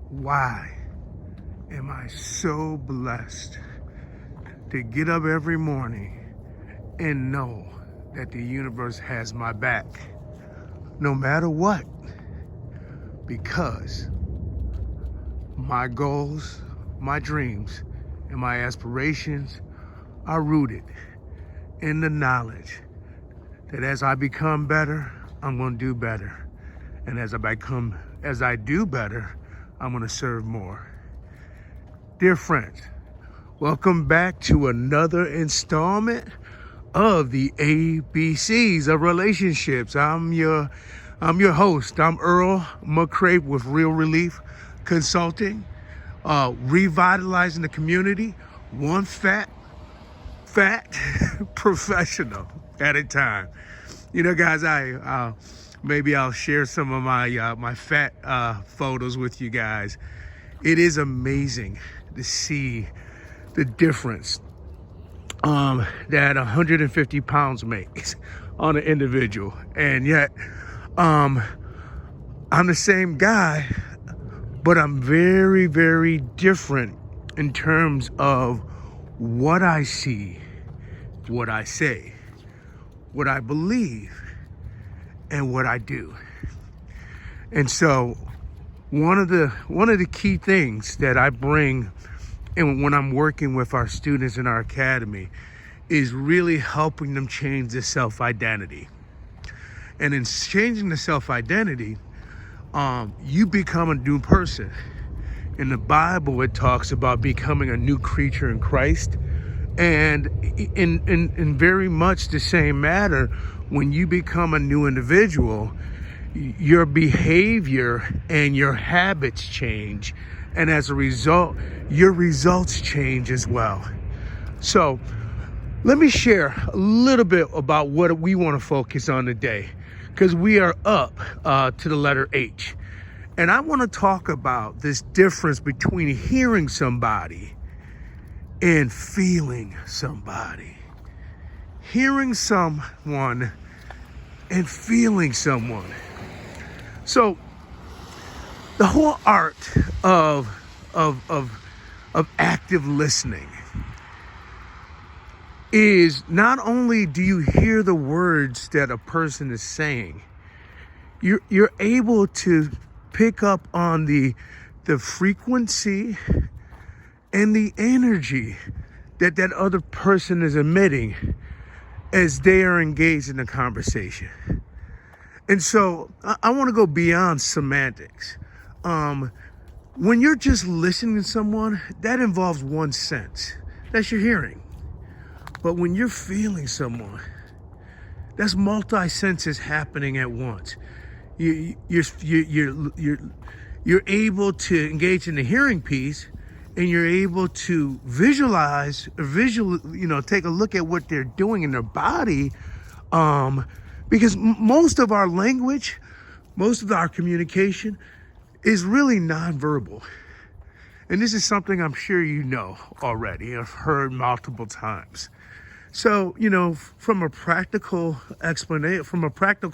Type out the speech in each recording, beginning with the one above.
Why am I so blessed to get up every morning and know that the universe has my back, no matter what? Because my goals, my dreams, and my aspirations are rooted in the knowledge that as I become better, I'm going to do better. And as I do better, I'm going to serve more. Dear friends, welcome back to another installment of the ABCs of relationships. I'm your host. I'm Earl McCrae with Real Relief Consulting, revitalizing the community, one fat professional at a time. You know, guys, maybe I'll share some of my fat photos with you guys. It is amazing to see the difference that 150 pounds makes on an individual, and yet I'm the same guy, but I'm very, very different in terms of what I see, what I say, what I believe, and what I do. And so one of the key things that I bring in when I'm working with our students in our academy is really helping them change their self-identity. And in changing the self-identity, you become a new person. In the Bible, it talks about becoming a new creature in Christ. And in very much the same matter, when you become a new individual, your behavior and your habits change. And as a result, your results change as well. So let me share a little bit about what we want to focus on today, because we are up to the letter H. And I want to talk about this difference between hearing somebody and feeling somebody. Hearing someone and feeling someone. So the whole art of active listening is not only do you hear the words that a person is saying, you're able to pick up on the frequency and the energy that other person is emitting as they are engaged in a conversation. And so I want to go beyond semantics. When you're just listening to someone, that involves one sense. That's your hearing. But when you're feeling someone, that's multi-senses happening at once. You're able to engage in the hearing piece, and you're able to visualize, take a look at what they're doing in their body, because most of our language, most of our communication is really nonverbal. And this is something I'm sure you know already, I've heard multiple times. So, from a practical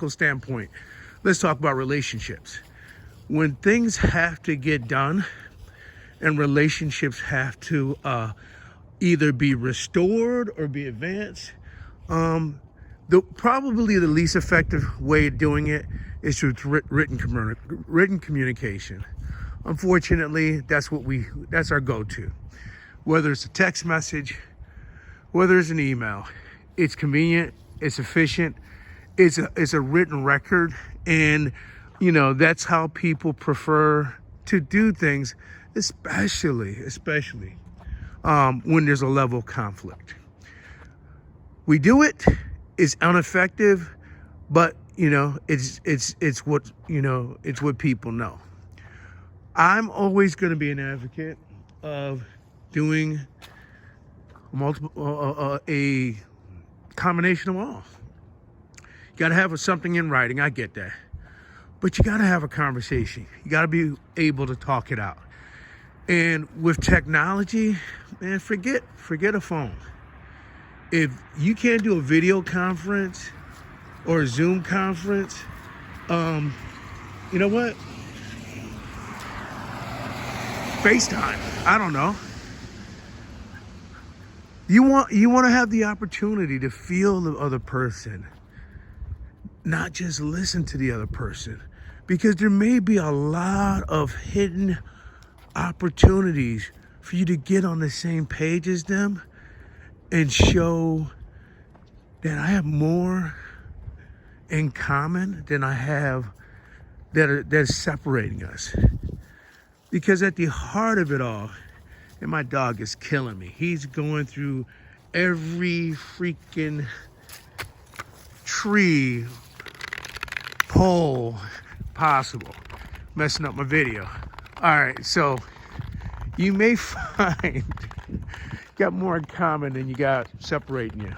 standpoint, let's talk about relationships. When things have to get done and relationships have to either be restored or be advanced, probably the least effective way of doing it is through written communication. Unfortunately, that's our go-to. Whether it's a text message, whether it's an email, it's convenient, it's efficient, it's a written record, and that's how people prefer to do things, especially when there's a level of conflict. We do it, it's ineffective, but it's what people know. I'm always going to be an advocate of doing a combination of all. You got to have something in writing, I get that. But you got to have a conversation. You got to be able to talk it out. And with technology, man, forget a phone. If you can't do a video conference or a Zoom conference, you know what? FaceTime. I don't know. You want to have the opportunity to feel the other person, not just listen to the other person, because there may be a lot of hidden opportunities for you to get on the same page as them and show that I have more in common than I have that's separating us. Because at the heart of it all, and my dog is killing me. He's going through every freaking tree, pole possible, messing up my video. All right, so you may find you got more in common than you got separating you.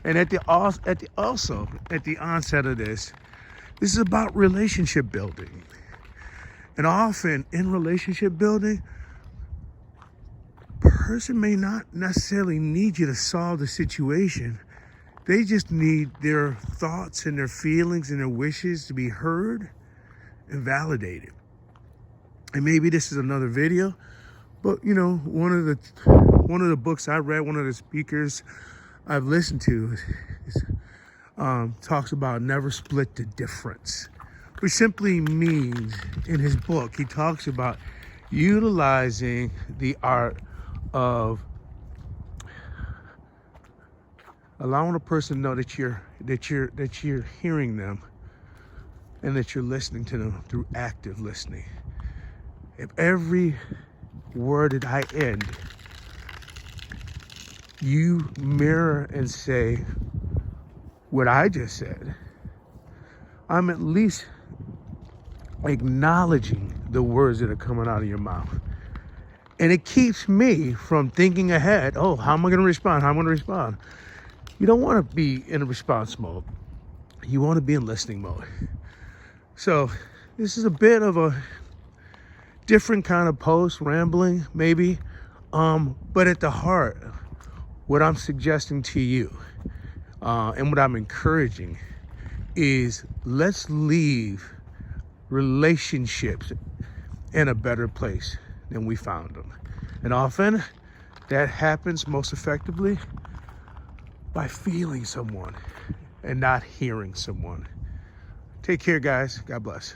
And at the onset of this is about relationship building. And often in relationship building, person may not necessarily need you to solve the situation. They just need their thoughts and their feelings and their wishes to be heard and validated. And maybe this is another video, but you know, one of the books I read, one of the speakers I've listened to talks about never split the difference, which simply means in his book he talks about utilizing the art of allowing a person to know that you're hearing them and that you're listening to them through active listening. If every word that I end, you mirror and say what I just said, I'm at least acknowledging the words that are coming out of your mouth. And it keeps me from thinking ahead. Oh, how am I going to respond? How am I going to respond? You don't want to be in a response mode. You want to be in listening mode. So this is a bit of a different kind of post, rambling maybe. But at the heart, what I'm suggesting to you and what I'm encouraging is let's leave relationships in a better place than we found them. And often that happens most effectively by feeling someone and not hearing someone. Take care, guys. God bless.